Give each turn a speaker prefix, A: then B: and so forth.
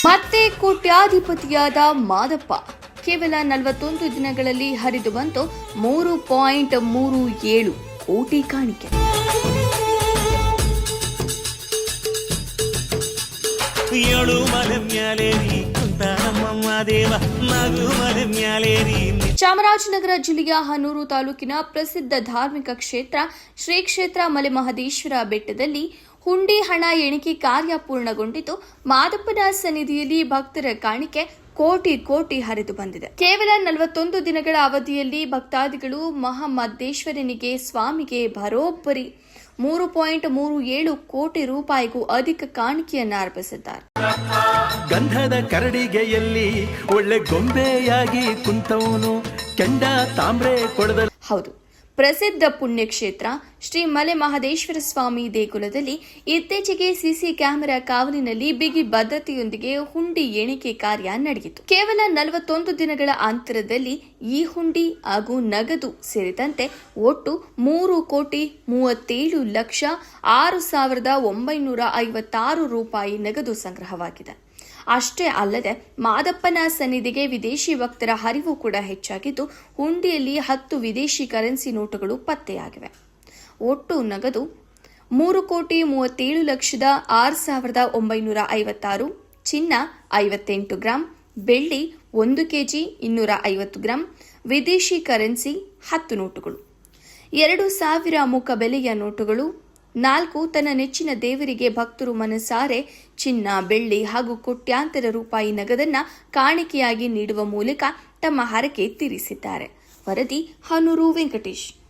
A: ಮತ್ತೆ ಕೋಟ್ಯಾಧಿಪತಿಯಾದ ಮಾದಪ್ಪ ಕೇವಲ 41 ದಿನಗಳಲ್ಲಿ ಹರಿದು ಬಂತು 3.37 ಕೋಟಿ ಕಾಣಿಕೆ. ಚಾಮರಾಜನಗರ ಜಿಲ್ಲೆಯ ಹನೂರು ತಾಲೂಕಿನ ಪ್ರಸಿದ್ಧ ಧಾರ್ಮಿಕ ಕ್ಷೇತ್ರ ಶ್ರೀ ಕ್ಷೇತ್ರ ಮಲೆಮಹದೇಶ್ವರ ಬೆಟ್ಟದಲ್ಲಿ ಹುಂಡಿ ಹಣ ಎಣಿಕೆ ಕಾರ್ಯ ಪೂರ್ಣಗೊಂಡಿದ್ದು, ಮಾದಪ್ಪನ ಸನ್ನಿಧಿಯಲ್ಲಿ ಭಕ್ತರ ಕಾಣಿಕೆ ಕೋಟಿ ಹರಿದು ಬಂದಿದೆ. ಕೇವಲ 41 ದಿನಗಳ ಅವಧಿಯಲ್ಲಿ ಭಕ್ತಾದಿಗಳು ಮಹಾಮದ್ದೇಶ್ವರನಿಗೆ ಸ್ವಾಮಿಗೆ ಬರೋಬ್ಬರಿ 3.37 ಕೋಟಿ ರೂಪಾಯಿಗೂ ಅಧಿಕ ಕಾಣಿಕೆಯನ್ನು ಅರ್ಪಿಸಿದ್ದಾರೆ.
B: ಗಂಧದ ಕರಡಿಗೆಯಲ್ಲಿ ಒಳ್ಳೆ ಗೊಂಬೆಯಾಗಿ ಕುಂತವನು ಕೆಂಡ ತಾಮ್ರೆ ಕೊಡದ.
A: ಹೌದು, ಪ್ರಸಿದ್ಧ ಪುಣ್ಯಕ್ಷೇತ್ರ ಶ್ರೀ ಮಲೆಮಹದೇಶ್ವರ ಸ್ವಾಮಿ ದೇಗುಲದಲ್ಲಿ ಇತ್ತೀಚೆಗೆ ಸಿಸಿ ಕ್ಯಾಮೆರಾ ಕಾವಲಿನಲ್ಲಿ ಬಿಗಿ ಭದ್ರತೆಯೊಂದಿಗೆ ಹುಂಡಿ ಎಣಿಕೆ ಕಾರ್ಯ ನಡೆಯಿತು. ಕೇವಲ 41 ದಿನಗಳ ಅಂತರದಲ್ಲಿ ಈ ಹುಂಡಿ ಹಾಗೂ ನಗದು ಸೇರಿದಂತೆ ಒಟ್ಟು 3,37,06,956 ರೂಪಾಯಿ ನಗದು ಸಂಗ್ರಹವಾಗಿದೆ. ಅಷ್ಟೇ ಅಲ್ಲದೆ ಮಾದಪ್ಪನ ಸನ್ನಿಧಿಗೆ ವಿದೇಶಿ ಭಕ್ತರ ಹರಿವು ಕೂಡ ಹೆಚ್ಚಾಗಿದ್ದು, ಹುಂಡಿಯಲ್ಲಿ 10 ವಿದೇಶಿ ಕರೆನ್ಸಿ ನೋಟುಗಳು ಪತ್ತೆಯಾಗಿವೆ. ಒಟ್ಟು ನಗದು 3,37,06,956, ಚಿನ್ನ 58 ಗ್ರಾಂ, ಬೆಳ್ಳಿ 1 ಕೆಜಿ 250 ಗ್ರಾಂ, ವಿದೇಶಿ ಕರೆನ್ಸಿ 10 ನೋಟುಗಳು, 2,000 ಮುಖ ಬೆಲೆಯ ನೋಟುಗಳು, 4 ತನ್ನ ನೆಚ್ಚಿನ ದೇವರಿಗೆ ಭಕ್ತರು ಮನಸಾರೆ ಚಿನ್ನ, ಬೆಳ್ಳಿ ಹಾಗೂ ಕೋಟ್ಯಾಂತರ ರೂಪಾಯಿ ನಗದನ್ನ ಕಾಣಿಕೆಯಾಗಿ ನೀಡುವ ಮೂಲಕ ತಮ್ಮ ಹರಕೆ ತೀರಿಸಿದ್ದಾರೆ. ವರದಿ ಹನೂರು ವೆಂಕಟೇಶ್.